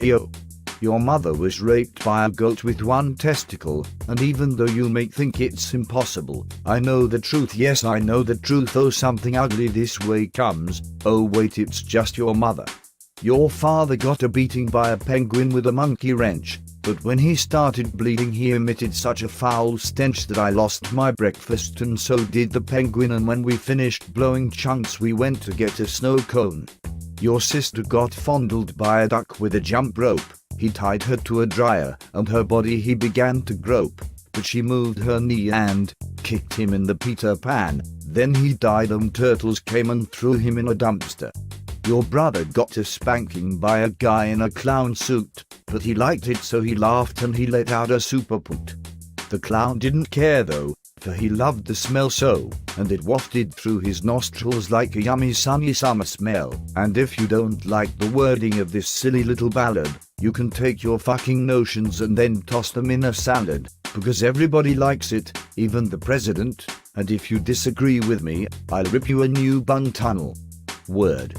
Yo. Your mother was raped by a goat with one testicle, and even though you may think it's impossible, I know the truth. Yes, I know the truth. Oh, something ugly this way comes. Oh wait, it's just your mother. Your father got a beating by a penguin with a monkey wrench, but when he started bleeding he emitted such a foul stench that I lost my breakfast, and so did the penguin, and when we finished blowing chunks we went to get a snow cone. Your sister got fondled by a duck with a jump rope. He tied her to a dryer, and her body he began to grope, but she moved her knee and kicked him in the Peter Pan. Then he died and turtles came and threw him in a dumpster. Your brother got a spanking by a guy in a clown suit, but he liked it so he laughed and he let out a super poot. The clown didn't care though, for he loved the smell so, and it wafted through his nostrils like a yummy sunny summer smell. And if you don't like the wording of this silly little ballad, you can take your fucking notions and then toss them in a salad, because everybody likes it, even the president, and if you disagree with me, I'll rip you a new bung tunnel. Word.